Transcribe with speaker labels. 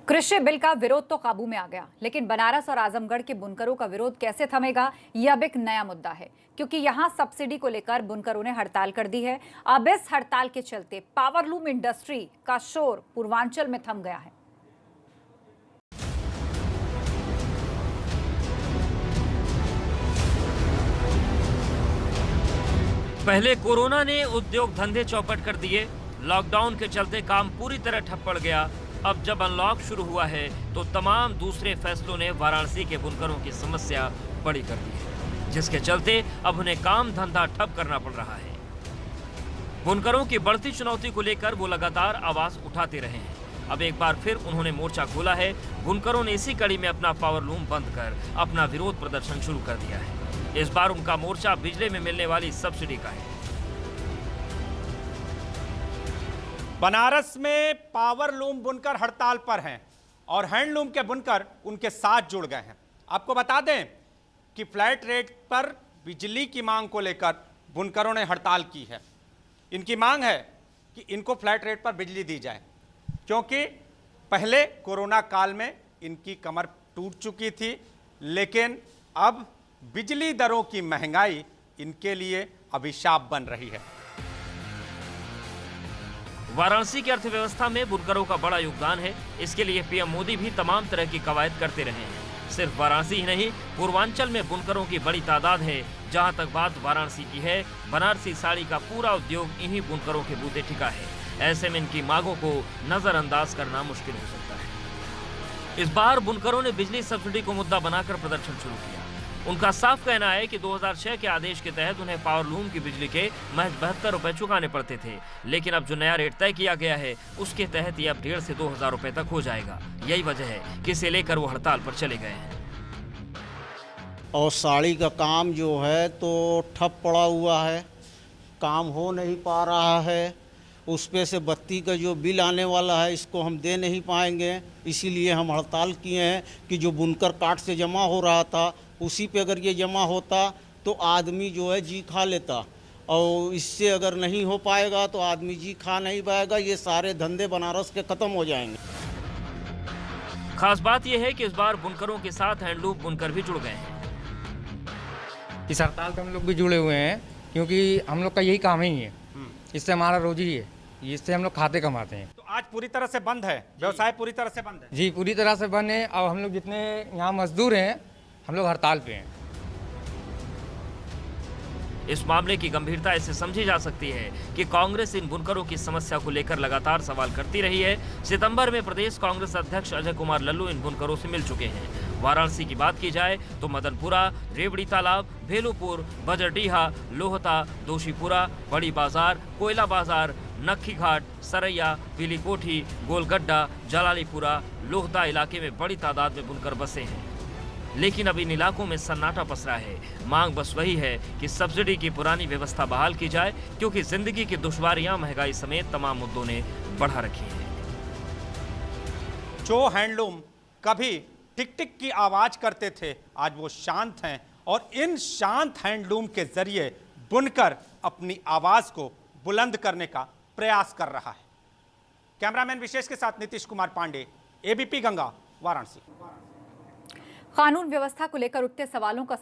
Speaker 1: कृषि बिल का विरोध तो काबू में आ गया, लेकिन बनारस और आजमगढ़ के बुनकरों का विरोध कैसे थमेगा, यह अब एक नया मुद्दा है, क्योंकि यहां सब्सिडी को लेकर बुनकरों ने हड़ताल कर दी है। अब इस हड़ताल के चलते पावरलूम इंडस्ट्री का शोर पूर्वांचल में थम गया है।
Speaker 2: पहले कोरोना ने उद्योग धंधे चौपट कर दिए, लॉकडाउन के चलते काम पूरी तरह ठप पड़ गया। अब जब अनलॉक शुरू हुआ है तो तमाम दूसरे फैसलों ने वाराणसी के बुनकरों की समस्या बड़ी कर दी है, जिसके चलते अब उन्हें काम धंधा ठप करना पड़ रहा है। बुनकरों की बढ़ती चुनौती को लेकर वो लगातार आवाज उठाते रहे हैं। अब एक बार फिर उन्होंने मोर्चा खोला है। बुनकरों ने इसी कड़ी में अपना पावरलूम बंद कर अपना विरोध प्रदर्शन शुरू कर दिया है। इस बार उनका मोर्चा बिजली में मिलने वाली सब्सिडी का है।
Speaker 3: बनारस में पावरलूम बुनकर हड़ताल पर हैं और हैंडलूम के बुनकर उनके साथ जुड़ गए हैं। आपको बता दें कि फ्लैट रेट पर बिजली की मांग को लेकर बुनकरों ने हड़ताल की है। इनकी मांग है कि इनको फ्लैट रेट पर बिजली दी जाए, क्योंकि पहले कोरोना काल में इनकी कमर टूट चुकी थी, लेकिन अब बिजली दरों की महंगाई इनके लिए अभिशाप बन रही है।
Speaker 2: वाराणसी की अर्थव्यवस्था में बुनकरों का बड़ा योगदान है। इसके लिए पीएम मोदी भी तमाम तरह की कवायद करते रहे हैं। सिर्फ वाराणसी ही नहीं, पूर्वांचल में बुनकरों की बड़ी तादाद है। जहां तक बात वाराणसी की है, बनारसी साड़ी का पूरा उद्योग इन्हीं बुनकरों के बूते टिका है। ऐसे में इनकी मांगों को नजरअंदाज करना मुश्किल हो सकता है। इस बार बुनकरों ने बिजली सब्सिडी को मुद्दा बनाकर प्रदर्शन शुरू किया। उनका साफ कहना है कि 2006 के आदेश के तहत उन्हें पावरलूम की बिजली के महज 72 रुपए चुकाने पड़ते थे, लेकिन अब जो नया रेट तय किया गया है उसके तहत ये अब 1,500 से 2,000 रुपए तक हो जाएगा। यही वजह है कि इसे लेकर वो हड़ताल पर चले गए हैं।
Speaker 4: और साड़ी का काम जो है तो ठप पड़ा हुआ है, काम हो नहीं पा रहा है। उस पे से बत्ती का जो बिल आने वाला है इसको हम दे नहीं पाएंगे, इसीलिए हम हड़ताल किए हैं कि जो बुनकर कार्ड से जमा हो रहा था उसी पे अगर ये जमा होता तो आदमी जो है जी खा लेता, और इससे अगर नहीं हो पाएगा तो आदमी जी खा नहीं पाएगा। ये सारे धंधे बनारस के ख़त्म हो जाएंगे।
Speaker 2: खास बात यह है कि इस बार बुनकरों के साथ हैंडलूम बुनकर भी जुड़ गए हैं।
Speaker 5: इस हड़ताल पे हम लोग भी जुड़े हुए हैं, क्योंकि हम लोग का यही काम ही है, इससे हमारा रोजी है, इससे हम लोग खाते कमाते हैं।
Speaker 3: तो आज पूरी तरह से बंद है, व्यवसाय पूरी तरह से बंद है?
Speaker 5: जी, पूरी तरह से बंद है। और हम लोग जितने यहाँ मजदूर हैं हम लोग हड़ताल पे हैं।
Speaker 2: इस मामले की गंभीरता इससे समझी जा सकती है कि कांग्रेस इन बुनकरों की समस्या को लेकर लगातार सवाल करती रही है। सितंबर में प्रदेश कांग्रेस अध्यक्ष अजय कुमार लल्लू इन बुनकरों से मिल चुके हैं। वाराणसी की बात की जाए तो मदनपुरा, रेवड़ी तालाब, भेलूपुर, बजरडीहा, लोहता, दोशीपुरा, बड़ी बाजार, कोयला बाजार, नक्खी घाट, सरैया, पीली कोठी, गोलगड्डा, जलालीपुरा, लोहता इलाके में बड़ी तादाद में बुनकर बसे हैं। लेकिन अब इन इलाकों में सन्नाटा पसरा है। मांग बस वही है कि सब्सिडी की पुरानी व्यवस्था बहाल की जाए, क्योंकि जिंदगी की दुश्वारियां, महंगाई समेत तमाम मुद्दों ने बढ़ा रखी है।
Speaker 3: जो हैंडलूम कभी टिक टिक की आवाज करते थे, आज वो शांत हैं, और इन शांत हैंडलूम के जरिए बुनकर अपनी आवाज को बुलंद करने का प्रयास कर रहा है। कैमरामैन विशेष के साथ नीतीश कुमार पांडे, एबीपी गंगा, वाराणसी।
Speaker 1: कानून व्यवस्था को लेकर उठते सवालों का